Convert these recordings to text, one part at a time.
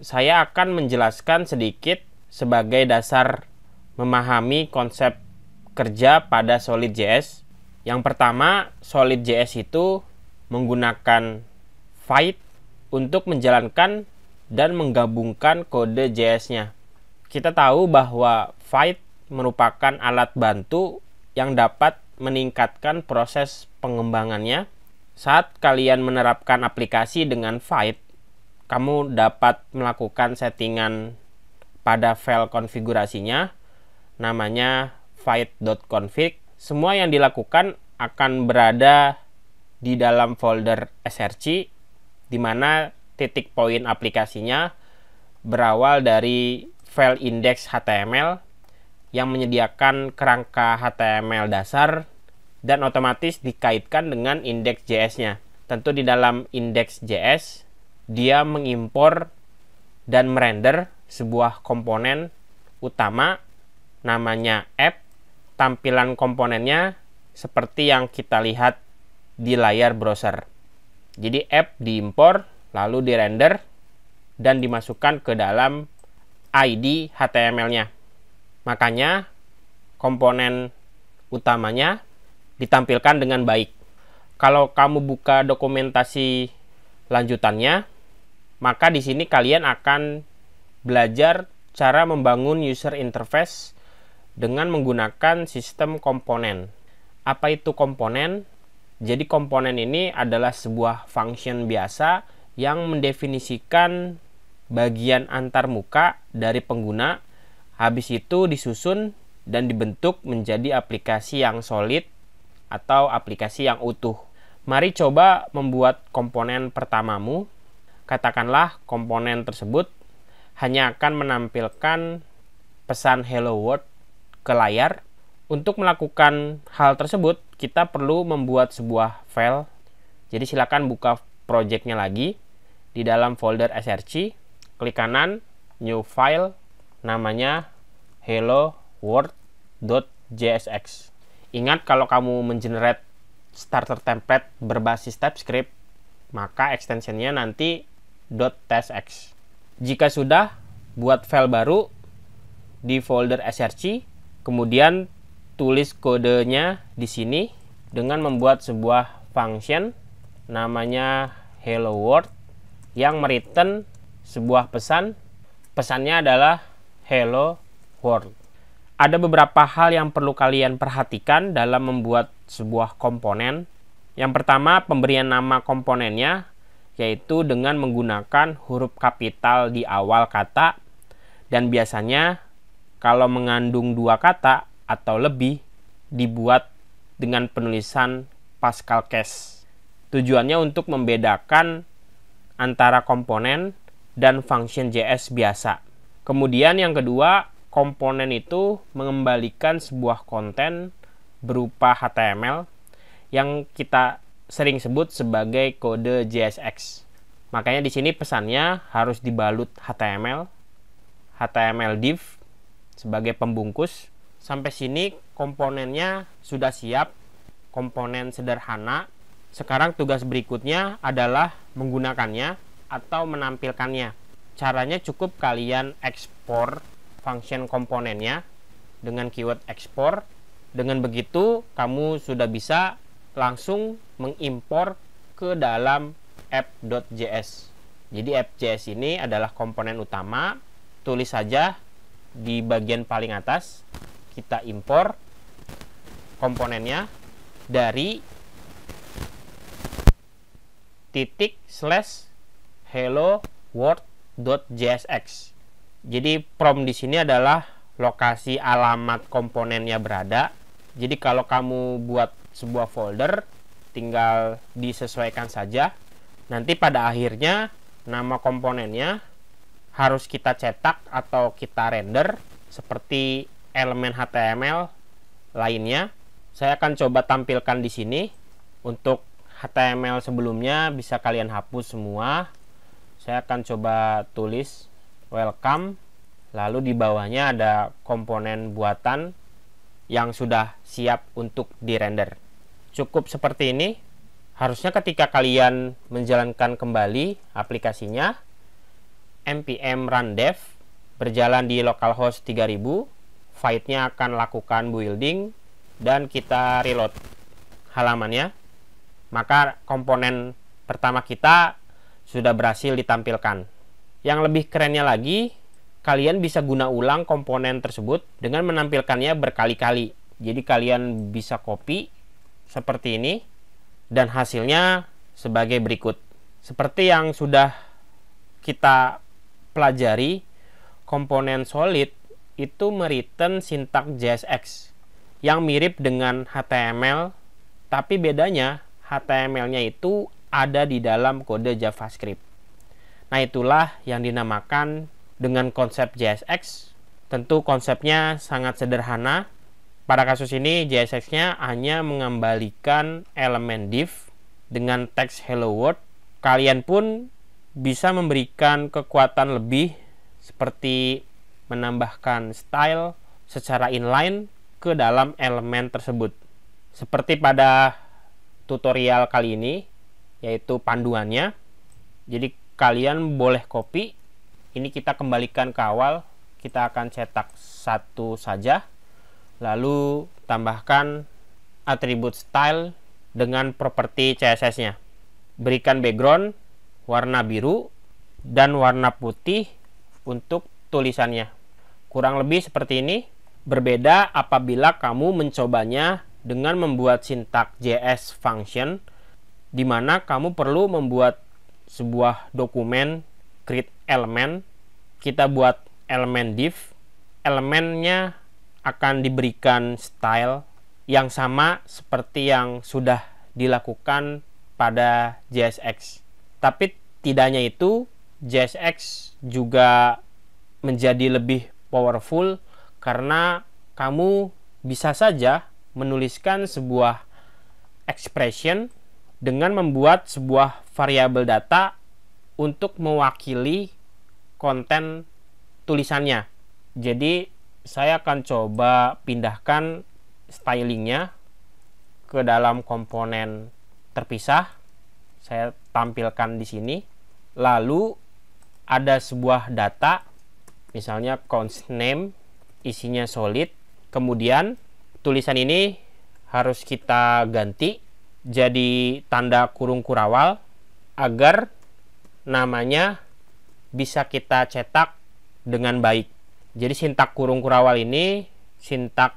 saya akan menjelaskan sedikit sebagai dasar memahami konsep kerja pada SolidJS. Yang pertama, SolidJS itu menggunakan Void untuk menjalankan dan menggabungkan kode JS-nya. Kita tahu bahwa Void merupakan alat bantu yang dapat meningkatkan proses pengembangannya. Saat kalian menerapkan aplikasi dengan Void, kamu dapat melakukan settingan pada file konfigurasinya, namanya void.config. Semua yang dilakukan akan berada di dalam folder src, di mana titik poin aplikasinya berawal dari file index HTML yang menyediakan kerangka HTML dasar dan otomatis dikaitkan dengan index JS-nya. Tentu di dalam index JS dia mengimpor dan merender sebuah komponen utama namanya app. Tampilan komponennya seperti yang kita lihat di layar browser. Jadi app diimpor, lalu dirender dan dimasukkan ke dalam ID HTML-nya. Makanya komponen utamanya ditampilkan dengan baik. Kalau kamu buka dokumentasi lanjutannya, maka di sini kalian akan belajar cara membangun user interface dengan menggunakan sistem komponen. Apa itu komponen? Jadi komponen ini adalah sebuah function biasa yang mendefinisikan bagian antarmuka dari pengguna, habis itu disusun dan dibentuk menjadi aplikasi yang solid atau aplikasi yang utuh. Mari coba membuat komponen pertamamu. Katakanlah komponen tersebut hanya akan menampilkan pesan hello world ke layar. Untuk melakukan hal tersebut, kita perlu membuat sebuah file. Jadi silakan buka projectnya lagi di dalam folder src, klik kanan, new file, namanya hello world.jsx. Ingat, kalau kamu mengenerate starter template berbasis TypeScript, maka extensionnya nanti .tsx. Jika sudah, buat file baru di folder src, kemudian tulis kodenya di sini dengan membuat sebuah function namanya hello world yang mereturn sebuah pesan. Pesannya adalah hello world. Ada beberapa hal yang perlu kalian perhatikan dalam membuat sebuah komponen. Yang pertama, pemberian nama komponennya, yaitu dengan menggunakan huruf kapital di awal kata, dan biasanya kalau mengandung dua kata atau lebih dibuat dengan penulisan Pascal case. Tujuannya untuk membedakan antara komponen dan function JS biasa. Kemudian yang kedua, komponen itu mengembalikan sebuah konten berupa HTML yang kita sering sebut sebagai kode JSX. Makanya di sini pesannya harus dibalut HTML div sebagai pembungkus. Sampai sini komponennya sudah siap, komponen sederhana. Sekarang tugas berikutnya adalah menggunakannya atau menampilkannya. Caranya cukup kalian ekspor function komponennya dengan keyword ekspor. Dengan begitu kamu sudah bisa langsung mengimpor ke dalam app.js. Jadi app.js ini adalah komponen utama. Tulis saja di bagian paling atas, kita impor komponennya dari /hello world.jsx. Jadi prompt di sini adalah lokasi alamat komponennya berada. Jadi kalau kamu buat sebuah folder, tinggal disesuaikan saja. Nanti pada akhirnya nama komponennya harus kita cetak atau kita render seperti elemen HTML lainnya. Saya akan coba tampilkan di sini. Untuk HTML sebelumnya bisa kalian hapus semua. Saya akan coba tulis welcome, lalu di bawahnya ada komponen buatan yang sudah siap untuk dirender. Cukup seperti ini. Harusnya ketika kalian menjalankan kembali aplikasinya, npm run dev berjalan di localhost 3000, void-nya akan lakukan building, dan kita reload halamannya, maka komponen pertama kita sudah berhasil ditampilkan. Yang lebih kerennya lagi, kalian bisa guna ulang komponen tersebut dengan menampilkannya berkali-kali. Jadi kalian bisa copy seperti ini, dan hasilnya sebagai berikut. Seperti yang sudah kita pelajari, komponen solid itu mereturn sintak JSX yang mirip dengan HTML, tapi bedanya HTML-nya itu ada di dalam kode JavaScript. Nah, itulah yang dinamakan dengan konsep JSX. Tentu konsepnya sangat sederhana. Pada kasus ini JSX-nya hanya mengembalikan elemen div dengan teks hello world. Kalian pun bisa memberikan kekuatan lebih seperti menambahkan style secara inline ke dalam elemen tersebut. Seperti pada tutorial kali ini, yaitu panduannya. Jadi kalian boleh copy. Ini kita kembalikan ke awal. Kita akan cetak satu saja. Lalu tambahkan atribut style dengan properti CSS-nya. Berikan background warna biru dan warna putih untuk tulisannya. Kurang lebih seperti ini. Berbeda apabila kamu mencobanya dengan membuat sintak JS function, di mana kamu perlu membuat sebuah dokumen create element. Kita buat elemen div, elemennya akan diberikan style yang sama seperti yang sudah dilakukan pada JSX. Tapi tidak hanya itu, JSX juga menjadi lebih powerful karena kamu bisa saja menuliskan sebuah expression dengan membuat sebuah variabel data untuk mewakili konten tulisannya. Jadi saya akan coba pindahkan stylingnya ke dalam komponen terpisah. Saya tampilkan di sini. Lalu ada sebuah data, misalnya const name, isinya solid. Kemudian tulisan ini harus kita ganti jadi tanda kurung kurawal agar namanya bisa kita cetak dengan baik. Jadi sintak kurung kurawal ini sintak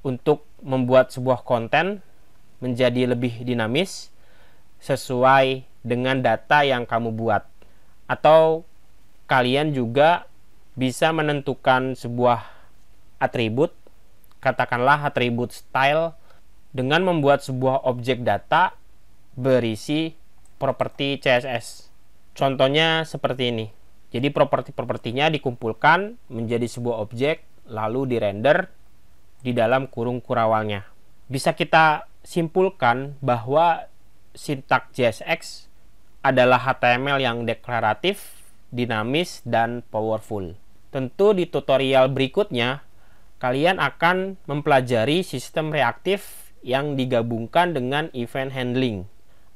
untuk membuat sebuah konten menjadi lebih dinamis sesuai dengan data yang kamu buat. Atau kalian juga bisa menentukan sebuah atribut, katakanlah atribut style, dengan membuat sebuah objek data berisi properti CSS. Contohnya seperti ini. Jadi properti-propertinya dikumpulkan menjadi sebuah objek, lalu dirender di dalam kurung kurawalnya. Bisa kita simpulkan bahwa sintak JSX adalah HTML yang deklaratif, dinamis, dan powerful. Tentu di tutorial berikutnya, kalian akan mempelajari sistem reaktif yang digabungkan dengan event handling.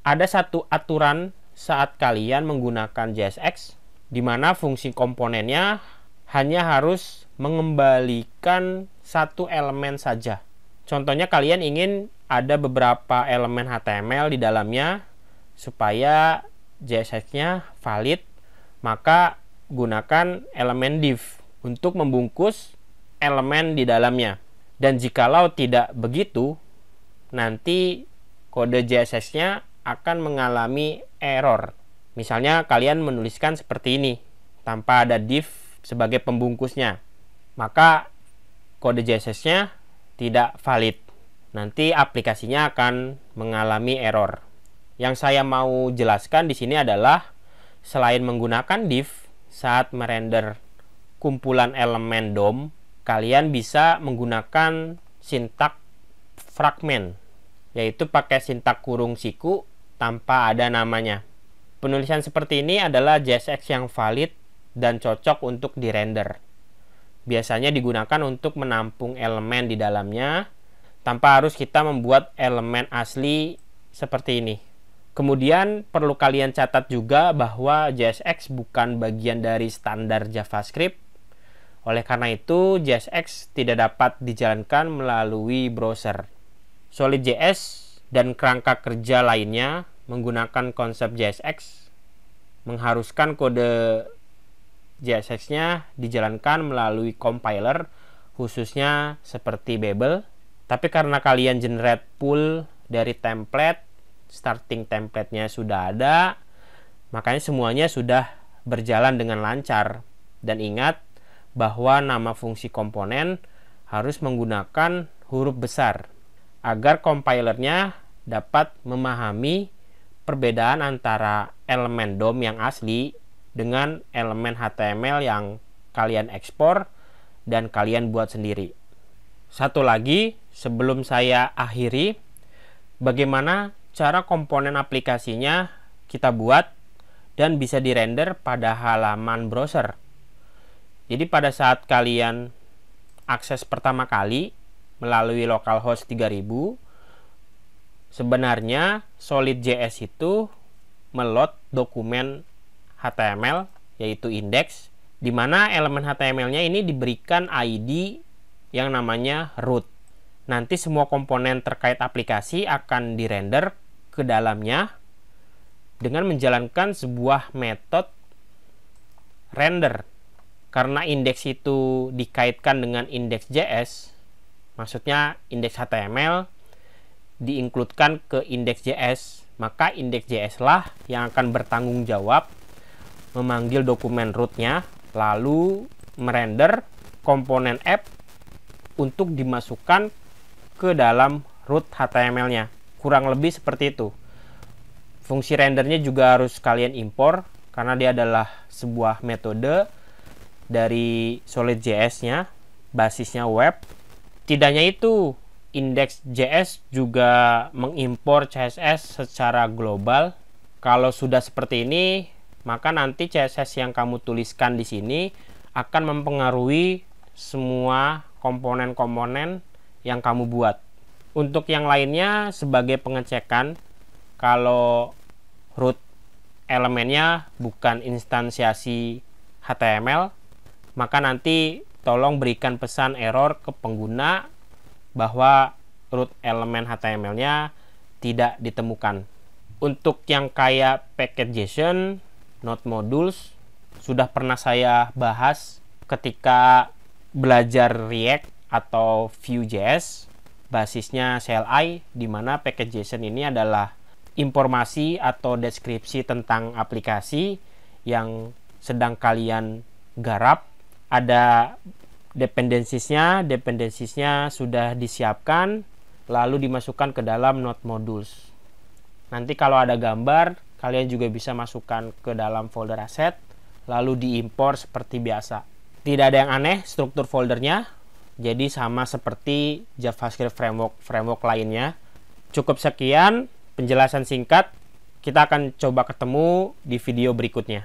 Ada satu aturan saat kalian menggunakan JSX, di mana fungsi komponennya hanya harus mengembalikan satu elemen saja. Contohnya kalian ingin ada beberapa elemen HTML di dalamnya supaya JSX-nya valid, maka gunakan elemen div untuk membungkus elemen di dalamnya. Dan jikalau tidak begitu, nanti kode JSX-nya akan mengalami error. Misalnya kalian menuliskan seperti ini tanpa ada div sebagai pembungkusnya, maka kode JSX-nya tidak valid. Nanti aplikasinya akan mengalami error. Yang saya mau jelaskan di sini adalah selain menggunakan div saat merender kumpulan elemen DOM, kalian bisa menggunakan sintak fragment, yaitu pakai sintak kurung siku tanpa ada namanya. Penulisan seperti ini adalah JSX yang valid dan cocok untuk dirender. Biasanya digunakan untuk menampung elemen di dalamnya tanpa harus kita membuat elemen asli seperti ini. Kemudian perlu kalian catat juga bahwa JSX bukan bagian dari standar JavaScript. Oleh karena itu, JSX tidak dapat dijalankan melalui browser. Solid.js dan kerangka kerja lainnya menggunakan konsep JSX mengharuskan kode JSX-nya dijalankan melalui compiler, khususnya seperti Babel. Tapi karena kalian generate pool dari template, starting template-nya sudah ada, makanya semuanya sudah berjalan dengan lancar. Dan ingat bahwa nama fungsi komponen harus menggunakan huruf besar agar compilernya dapat memahami perbedaan antara elemen DOM yang asli dengan elemen HTML yang kalian ekspor dan kalian buat sendiri. Satu lagi sebelum saya akhiri, bagaimana cara komponen aplikasinya kita buat dan bisa dirender pada halaman browser. Jadi pada saat kalian akses pertama kali melalui localhost 3000, sebenarnya Solid.js itu meload dokumen HTML yaitu index, di mana elemen HTML-nya ini diberikan ID yang namanya root. Nanti semua komponen terkait aplikasi akan dirender ke dalamnya dengan menjalankan sebuah metode render. Karena indeks itu dikaitkan dengan index.js, maksudnya indeks HTML diinkludkan ke index.js, maka index.js lah yang akan bertanggung jawab memanggil dokumen rootnya, lalu merender komponen app untuk dimasukkan ke dalam root HTML-nya. Kurang lebih seperti itu. Fungsi rendernya juga harus kalian impor karena dia adalah sebuah metode dari Solid.js-nya, basisnya web. Tidak hanya itu, index.js juga mengimpor CSS secara global. Kalau sudah seperti ini, maka nanti CSS yang kamu tuliskan di sini akan mempengaruhi semua komponen-komponen yang kamu buat. Untuk yang lainnya, sebagai pengecekan, kalau root elemennya bukan instansiasi HTML, maka nanti tolong berikan pesan error ke pengguna bahwa root elemen HTML-nya tidak ditemukan. Untuk yang kayak package.json, node modules, sudah pernah saya bahas ketika belajar React atau Vue.js, basisnya CLI, di mana package.json ini adalah informasi atau deskripsi tentang aplikasi yang sedang kalian garap. Ada dependensiesnya sudah disiapkan, lalu dimasukkan ke dalam node modules. Nanti kalau ada gambar, kalian juga bisa masukkan ke dalam folder aset, lalu diimpor seperti biasa. Tidak ada yang aneh struktur foldernya, jadi sama seperti JavaScript framework lainnya. Cukup sekian penjelasan singkat, kita akan coba ketemu di video berikutnya.